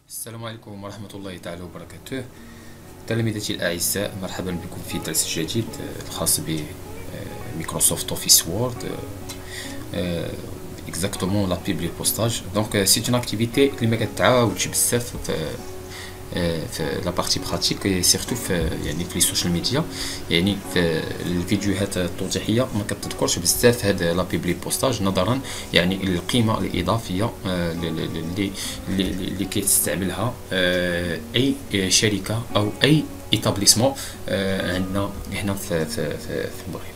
السلام عليكم ورحمة الله تعالى وبركاته. تلاميذتي الأعزاء، مرحبا بكم في درس جديد الخاص بميكروسوفت اوفيس وورد، اكزاكتومون لا بيبلي بوستاج. دونك سي اون اكتيفيتي اللي ما كتعاودش بزاف في لا بارتي براتيك، اي سيرتو في في لي سوشيال ميديا. في الفيديوهات التوضيحيه ما كتذكرش بزاف هاد لا بيبلي بوستاج، نظرا القيمه الاضافيه اللي كيستعملها اي شركه او اي ايتابليسمون عندنا هنا في المغرب.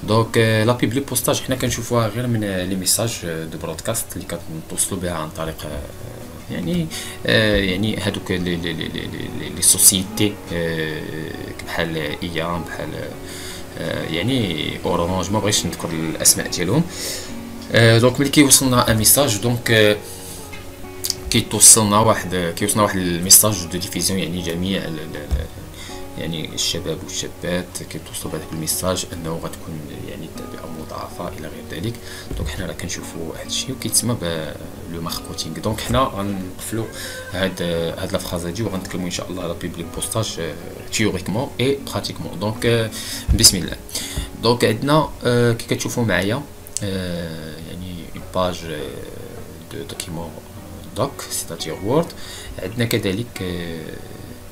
دونك لا بيبلي بوستاج حنا كنشوفوها غير من لي ميساج دو برودكاست اللي كنتوصلوا بها عن طريق هادوك لي سوسيتي بحال ايام، بحال اورانج، ما بغيتش نذكر الاسماء ديالهم. دونك ملي كيوصلنا ان ميساج، دونك كيوصلنا واحد الميساج دو ديفيزيون، جميع الشباب والشابات كيتوصلوا بهذاك الميساج انه غتكون التعبئه مضاعفه الى غير ذلك. دونك حنا راه كنشوفوا هذا الشيء وكيتسمى لو ماركتينغ. دونك حنا غنقفلوا هاد لا فراز هادي وغنتكلموا ان شاء الله على بيبليك بوستاج تيوريكمون اي براتيكمون. دونك بسم الله. دونك عندنا كي كتشوفوا معايا اون باج دو دوكيمون دوك سيتاتير وورد. عندنا كذلك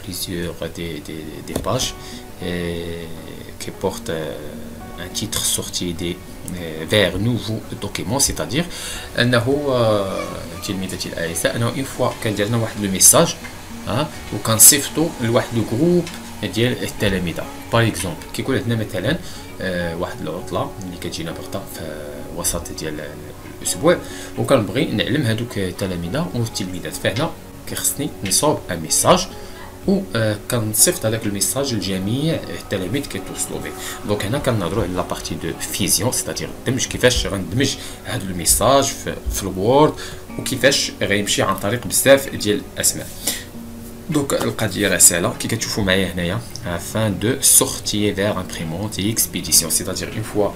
plusieurs des pages qui portent un titre sorti vers nouveau document, c'est-à-dire انه تلميذتي الاعزاء انه اون فوا كان درنا واحد لو ميساج وكنصيفطوا لواحد لو جروب ديال التلاميذ. باغ اكزومبل كيكون عندنا مثلا واحد العطله اللي كتجينا بغدا في وسط ديال الاسبوع، وكنبغي نعلم هذوك التلاميذ والتلميذات، فهنا كيخصني نصوب ان ميساج و كنصيفط هذاك الميساج لجميع التلاميذ كيتوصلوا به. دونك هنا كنهضروا على لا بارتي دو فيزيون، سيتادير الدمج، كيفاش غندمج هذا الميساج في الوورد وكيفاش غيمشي عن طريق بزاف ديال الاسماء. دونك القضيه رساله كي كتشوفوا معايا هنايا afin de sortir vers imprimante et expédition، سيتادير اون فوا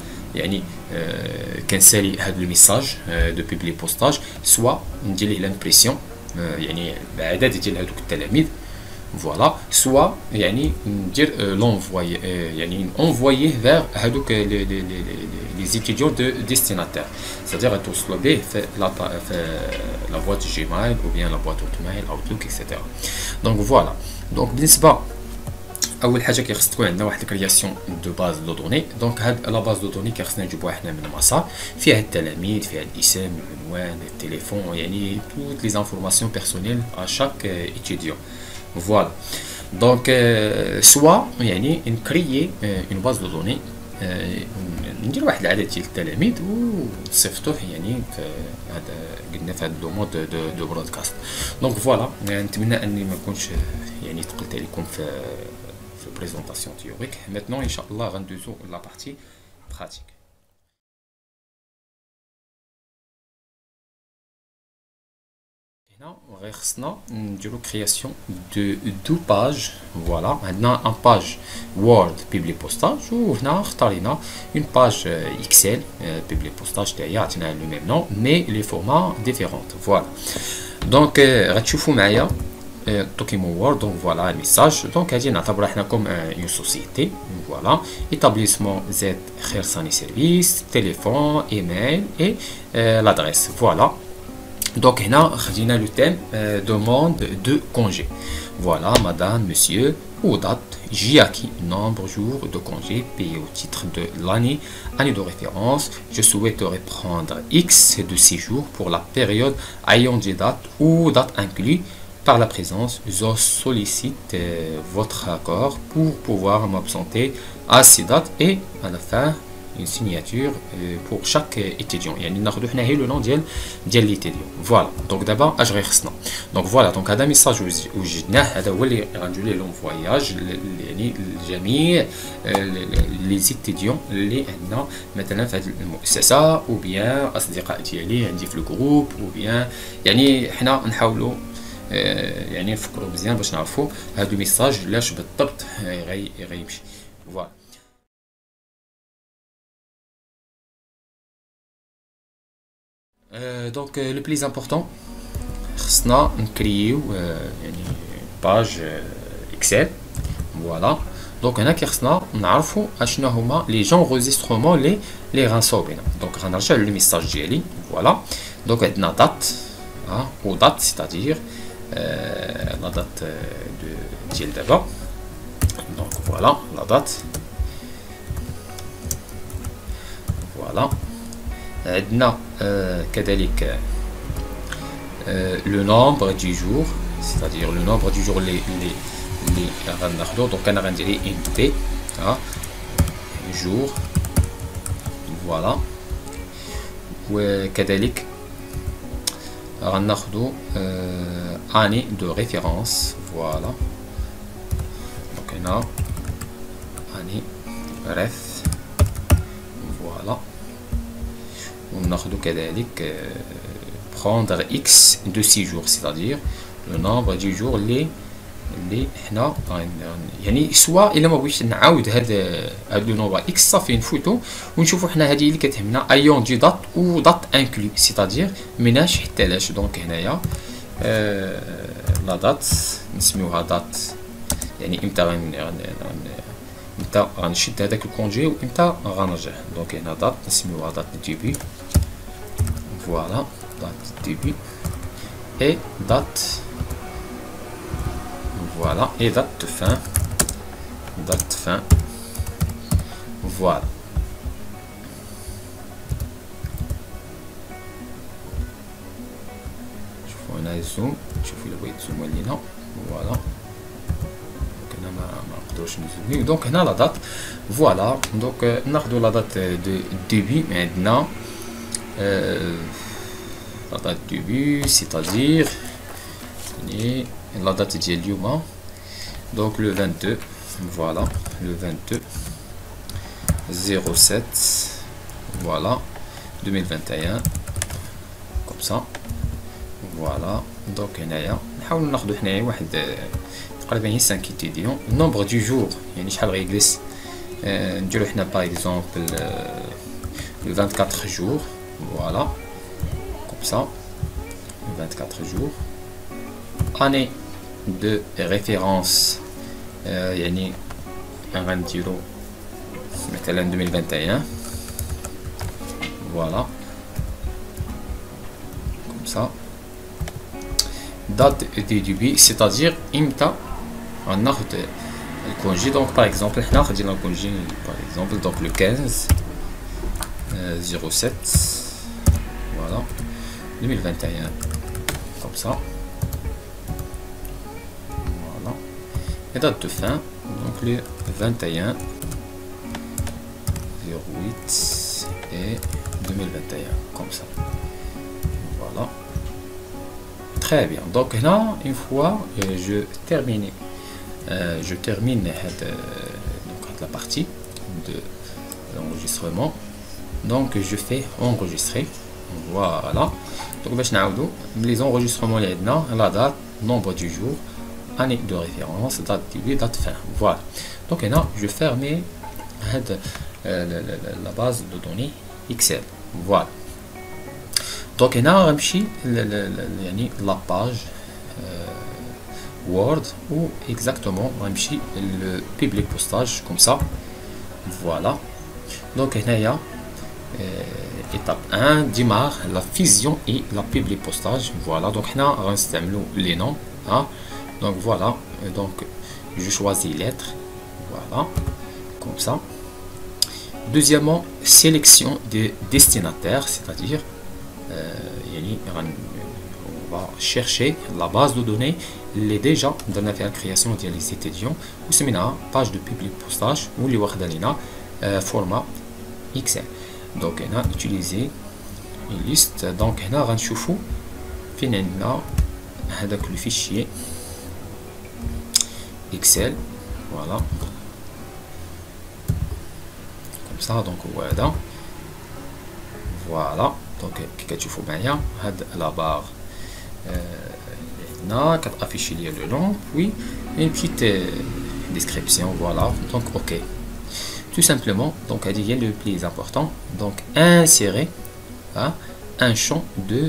كنسالي هذا الميساج دو بيبلي بوستاج، سوا ندير ليه لامبريسيون بعدد ديال هذوك التلاميذ، فوالا، سوا ندير لونفوي انفوييه فيغ هادوك لي زيتيديون دو ديستيناتير، سيتادير غتوصلوا به في لا بواط جيميل او بيان لا بواط اوتميل اوتلوك اكسيتيرا. دونك فوالا. دونك بالنسبه اول حاجه كيخص تكون عندنا واحد الكرياسيون دو باز دو دوني. دونك هاد لا باز دو دوني كيخصنا نجيبوها حنا من مسار فيها التلاميذ، فيها الاسم، العنوان، التليفون، توت لي زانفورماسيون بيرسونيل ا شاك ايتيديون. فوالا. دونك سوا نكريي اون باز دو دوني، ندير واحد العدد ديال التلاميذ ونصيفطوه في هذا، قلنا في هذا لو مود دو برودكاست. دونك فوالا، نتمنى اني ما نكونش ثقلت عليكم في البريزونطاسيون تيوريك. ماتنون ان شاء الله غندوزو لا بارتي براتيك. هنا غير خصنا نديرو كرياسيون دو باج. فوالا، عندنا ان باج وورد بيبلي بوستاج، وهنا اختارينا اون باج اكسل بيبلي بوستاج تاعي، عطيناها لو ميم نون مي لي فورما ديفيرونت. فوالا. دونك غتشوفوا معايا دوكيمون وورد. دونك فوالا الميساج. دونك هادي نعتبرها حنا كوم اون سوسيتي. فوالا، ايتابليسمون زد خيرساني سيرفيس، تليفون، ايميل اي لادريس. فوالا. Donc هنا خدينا لو تيم demande de congé. Voilà, madame, monsieur, ou date, j'ai acquis nombre de jours de congé payé au titre de année de référence. Je souhaiterais prendre X de ces jours pour la période ayant des dates ou dates incluses par la présence. Je sollicite votre accord pour pouvoir m'absenter à ces dates et à la fin une signature pour chaque étudiant. ناخذ حنا هي لو نون ديال ليتيديون. فوالا. دونك دابا اش غير خصنا. دونك فوالا. دونك هذا ميساج وجدناه، هذا هو اللي غنديرو ليه لونفواياج لجميع لي زيتيديون اللي عندنا مثلا في هذه المؤسسه، او بيان اصدقاء ديالي عندي في الجروب، او بيان حنا نحاولوا نفكروا مزيان باش نعرفوا هذا الميساج لاش بالضبط غيمشي. فوالا. Donc le plus important خصنا نكريو يعني باج اكسل. فوالا دونك هنا خصنا نعرفوا اشنو هما لي جونغوزيسترومون لي غنصوبينا. دونك غنرجع للميساج ديالي. فوالا دونك عندنا دات او دات سيتادير لا دات ديال دابا. دونك فوالا لا دات. فوالا عندنا كذلك le nombre du jour, c'est-à-dire le nombre du jour les غناخدو. دونك انا غندير int jour. فوالا وكذلك غناخدو année de référence. فوالا دونك هنا année ref. فوالا وناخدو كذلك prendre x de 6 jours, c'est-à-dire le nombre du jour اللي حنا يعني سواء الا ما بغيتش نعاود هاد لو نومبر اكس صافي نفوتو ونشوفوا حنا هذه اللي كتهمنا ايون دي دات و دات انكلو، سيتادير مناش حتى لاش. دونك هنايا لا دات نسميوها دات يعني امتى امتى غنشد هذاك الكونجي وامتى غنرجع. دونك هنا دات نسميوها دات ديبي. فوالا date début et date. Voilà, et date de fin. Date fin. Voilà. شوفوا هنا zoom. شوفوا إلا بغيت تزوموا لينا. فوالا دونك هنا ما نقدروش نزوميو. دونك هنا لا دات. فوالا دونك ناخدو لا دات دو ديبي. عندنا la date du début, c'est-à-dire la date d'hier, donc le 22. Voilà, le 22 07. Voilà, 2021 comme ça. Voilà donc هنايا نحاول ناخذ حنايا واحد تقريبا هي 5 étudiants. nombre du jour يعني شحال غيجلس نديرو حنا par exemple le 24 jours. Voilà ça 24 jours. année de référence يعني غنديرو مثلا 2021. voilà comme ça. date de début c'est-à-dire امتى غناخد الكونجي. donc par exemple حنا خدينا الكونجي par exemple donc le 15 07. voilà 2021 comme ça. Voilà et date de fin donc le 21 08 et 2021 comme ça. Voilà très bien. donc là une fois je termine donc la partie de l'enregistrement. donc je fais enregistrer. Voilà donc باش نعاودو les enregistrements اللي عندنا la date, nombre du jour, année de référence, date début, date fin. voilà donc هنا je ferme هاد la base de données Excel. voilà donc هنا غنمشي يعني la page Word ou exactement غنمشي le public postage comme ça. voilà donc هنايا étape 1 démarre la fusion et la public postage. voilà donc هنا غنستعملو les noms donc voilà donc je choisis lettre. voilà comme ça. deuxièmement sélection des destinataires, c'est-à-dire on va chercher la base de données اللي déjà درنا فيها création ديال les étudiants وسميناها page de public postage واللي واخده لينا format Excel. donc هنا utiliser une liste. donc هنا غنشوفوا فين عندنا هذاك لو فيشيي Excel. voilà comme ça. donc هو هذا. voilà donc كي كتشوفوا معايا هاد لا بار هنا كتافيشي ليا لو نون puis une petite description. voilà donc ok tout simplement. donc هذه هي le plus important. donc insérer un champ de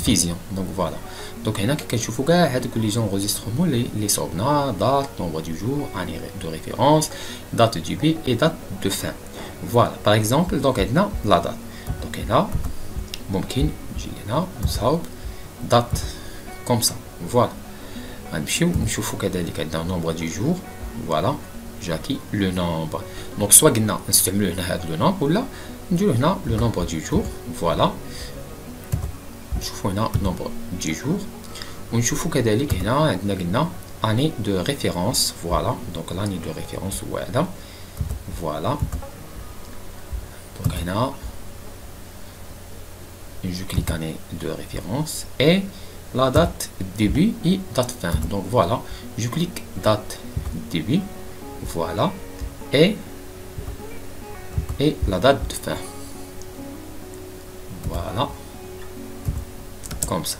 fusion. Donc voilà. Donc هنا كتشوفوا كاع هذوك لي جونغيسترومون لي صوبنا date, nombre du jour, année de référence, date de début et date de fin. Voilà. Par exemple donc عندنا la date. Donc هنا ممكن نجي هنا نصاوب date comme ça. Voilà. غنمشيو نشوفوا كذلك عندنا nombre du jour. Voilà. جاكي لو نومبر. دونك سوا قلنا نستعملو هنا هذا لو نومبر ولا نديرو هنا لو نومبر دو جور. فوالا نشوفو هنا نومبر دو جور ونشوفو كذلك هنا عندنا قلنا اني دو ريفيرونس. فوالا دونك لاني دو ريفيرونس هو هذا. فوالا دونك هنا je clique année de référence et la date début et date fin. Donc voilà, je clique date début. Voilà, et la date de fin. Voilà, comme ça.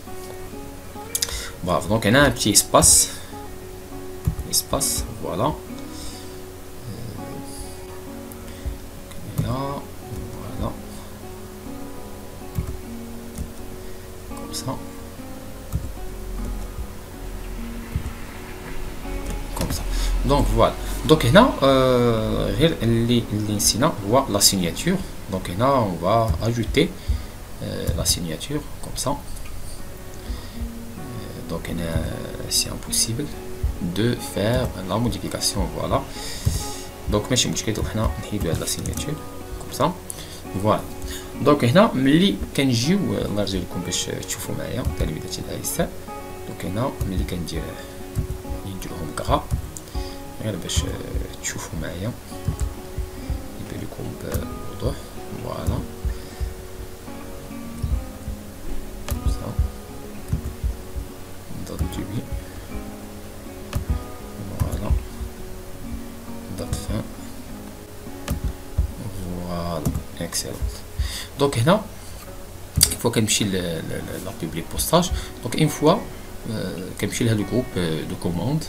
Bravo. Donc on a un petit espace, voilà. Là, voilà, comme ça. Donc voilà. Donc هنا غير اللي نسينا هو la signature. Donc هنا on va ajouter la signature comme ça. Donc c'est impossible de faire la modification. Voilà. Donc ماشي مشكل حنا نحيدو هاد la signature comme ça. Voilà. Donc هنا ملي كنجيو الله يرضي لكم باش تشوفوا معايا تلميذات العيسى. Donc هنا ملي نديرهم كغا غير باش تشوفوا معايا يبان لكم بوضوح. فوالا دات ديبي. فوالا دات فان. فوالا اكسلونت. دونك هنا فوا كنمشي لا بوبلي بوستاج. دونك اون فوا كنمشي لهاد الجروب دو كوموند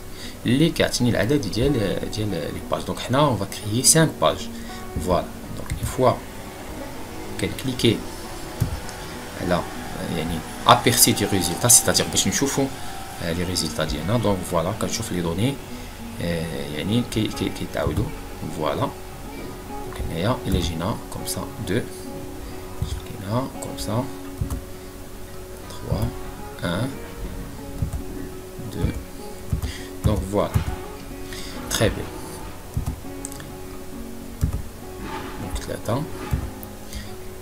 اللي كيعطيني العدد ديال لي باج. دونك حنا اون فا كريي 5 باج. فوالا دونك اون فوا كنكليكي على يعني ابيرسي دي ريزولتا سيتادير باش نشوفوا لي ريزولتا ديالنا. دونك فوالا كنشوف لي دوني يعني كيتعاودوا. فوالا دونك هنايا الا جينا كوم سا 2 كاينه كوم سا 3 1 2. Donc voilà, très bien. Donc là,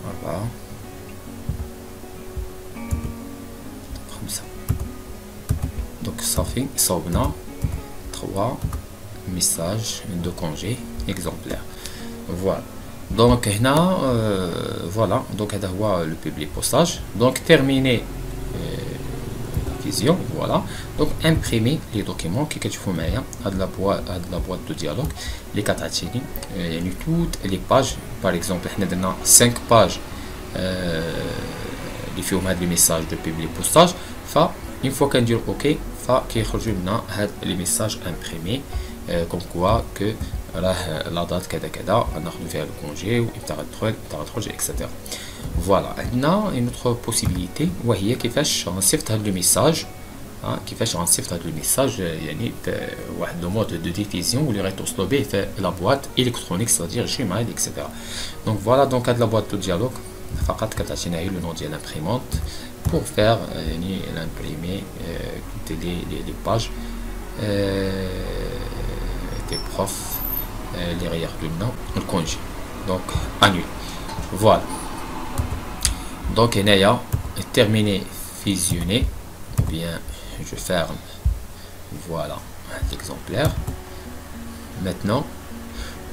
voilà, comme ça. Donc ça fait Sobna 3 messages de congé exemplaires. Voilà. Donc là, voilà. Donc هذا هو le public postage. Donc terminé. Voilà. Donc imprimer les documents qui كتشوفوا معايا هاد la boîte de dialogue اللي كتعطيني يعني toutes les pages. par exemple حنا درنا 5 pages اللي فيهم هاد لي ميساج دو بيبلي بوستاج. ف une fois كندير اوكي فكيخرجوا لنا هاد لي ميساج امبريمي كوم كوا كو راه لا دات كذا كذا غناخدو فيها الكونجي وامتى غتخرج اكسيتيرا. فوالا عندنا اون اوتر بوسيبيليتي وهي كيفاش غنصيفط هاد لو ميساج. كيفاش غنصيفط هاد لو ميساج يعني واحد لو مود دو ديفيزيون واللي غيتوصلوا به في لا بواط الكترونيك سيتادير جيميل اكسيتيرا. دونك فوالا دونك هاد لا بواط دو ديالوج فقط كتعطينا غير لو نون ديال لامبريمونت pour faire يعني l'imprimer toutes les pages des profs les regards le congé donc annulé. Voilà donc هنايا terminé fusionné ou bien je ferme. Voilà l'exemplaire. Maintenant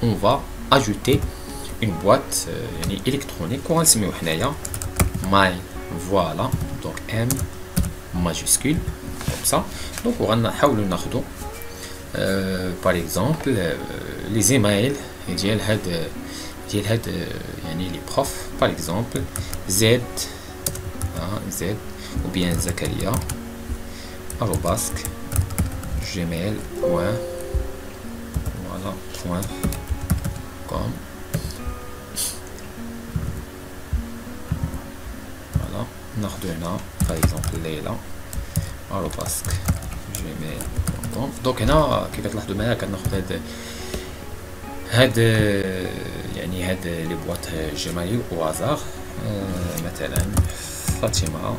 on va ajouter une boîte électronique ونسميو حنايا my. Voilà donc M majuscule comme ça. donc on va نحاولوا ناخذوا par exemple les emails ديال هاد يعني les profs par exemple Z ou bien Zakaria arobasque gmail point voilà point com. ناخدو هنا باغ اكزومبل ليلى @gmail.com. دونك هنا كيف تلاحظوا معايا كناخد هاد يعني هاد لي بواط جيميل او هازار. مثلا فاطمه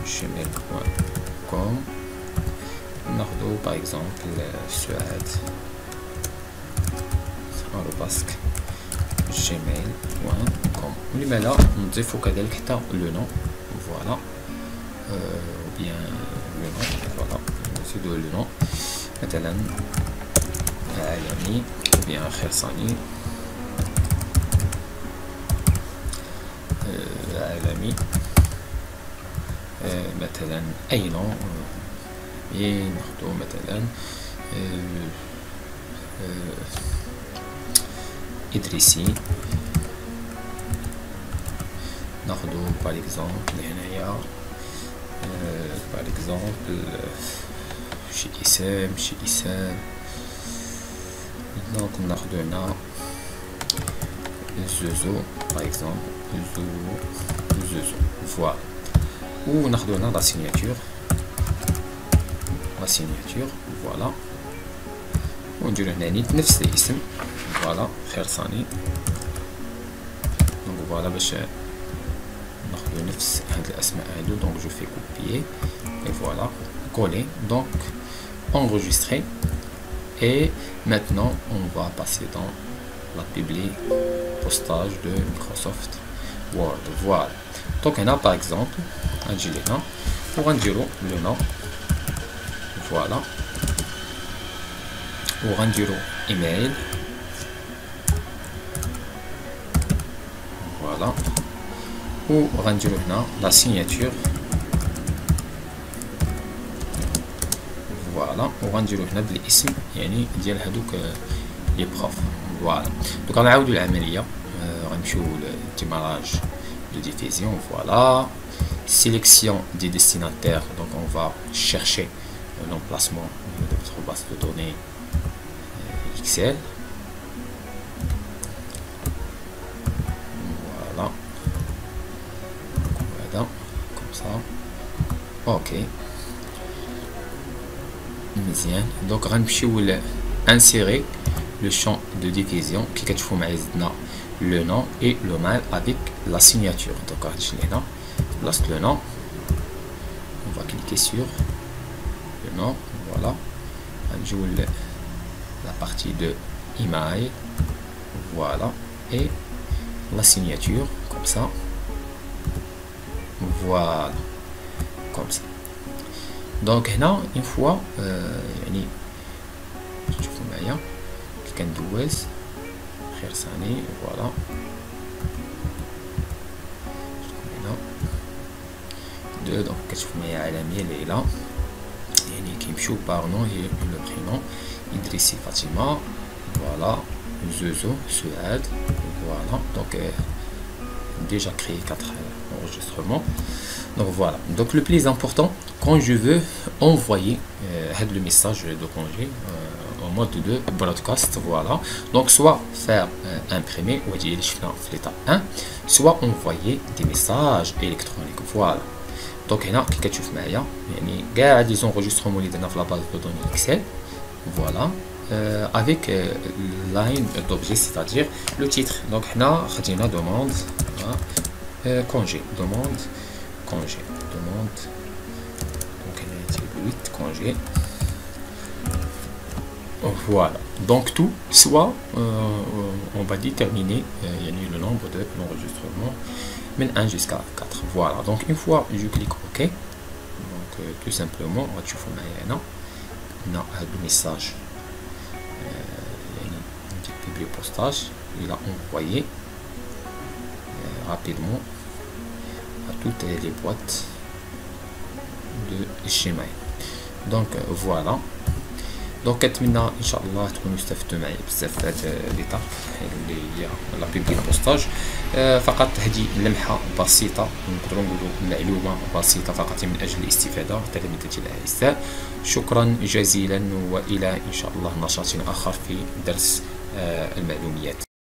@gmail.com. ناخدو باغ اكزومبل سعاد @gmail.com. ولما لا نضيفو كذلك حتى لو نون. فوالا ou bien le nom, voilà, c'est de le nom, مثلا عالمي ou bien خرساني عالمي مثلا أي نوع ناخدو مثلا إدريسي. ناخدو par exemple هنايا par exemple شي اسم دونك ناخدو هنا زوزو par exemple زوزو فوالا. و ناخدو هنا لا سيناتور فوالا. و نديرو هنا نيت نفس الاسم فوالا خرساني. دونك فوالا باش ناخدو نفس هاد الاسماء هادو. دونك جو في كوبيي et voilà coller, donc enregistrer. Et maintenant on va passer dans la publi postage de Microsoft Word. Voilà, donc on a par exemple un gilet pour un giro le nom, voilà, pour un giro email, voilà, ou rendre la signature. فوالا وغنديرو هنا بالاسم يعني ديال هادوك لي بروف. فوالا دوك غنعاودو العمليه. غنمشيو للديماراج دو ديفيزيون. فوالا sélection des destinataires. Donc on va chercher l'emplacement de votre base de données Excel. Voilà, comme ça. Ok. Donc غنمشيو ل insérer le champ de division كي كتشوفوا معايا زدنا le nom et le mail avec la signature. Donc غنمشي هنا بلاصه le nom, on va cliquer sur le nom. Voilà, غنجيو la partie de email, voilà, et la signature comme ça. Voilà, comme ça. دونك هنا اون فوا يعني تشوفوا معايا كي كندوز خرساني. فوالا هنا دونك كتشوفوا معايا عالمية ليلى يعني كيمشيو باغ نون هي لو برينون. إدريسي فاطمة. فوالا زوزو سعاد. فوالا دونك déjà créé 4 enregistrements. Donc voilà, donc le plus important quand je veux envoyer le message de congé en mode de broadcast. Voilà, donc soit faire imprimer ou dire l'étape 1, soit envoyer des messages électroniques. Voilà, donc هنا كي كتشوف معايا يعني كاع لي زونجسترومون اللي درنا في لا باز دو دوني اكسل. Voilà, avec line d'objet, c'est-à-dire le titre. Donc هنا خدينا demande congé, demande congé, demande, donc elle a été 8 congés. Voilà, donc tout soit on va déterminer le nombre de l'enregistrement من 1 jusqu'à 4. Voilà, donc une fois je clique OK, donc tout simplement غتشوفوا معايا هنا هذا الميساج يعني publier postage. Il a envoyé rapidement à toutes les boîtes de Gmail. Donc voilà, donc كنتمنى ان شاء الله تكونوا استفدتوا معايا بزاف في هذه ليطاب اللي هي لا بيبلي بوستاج. فقط هذه لمحه بسيطه نقدروا نقولوا معلومه بسيطه فقط من اجل الاستفاده تلاميذتي الاعزاء. شكرا جزيلا والى ان شاء الله نشاط اخر في درس المعلوميات.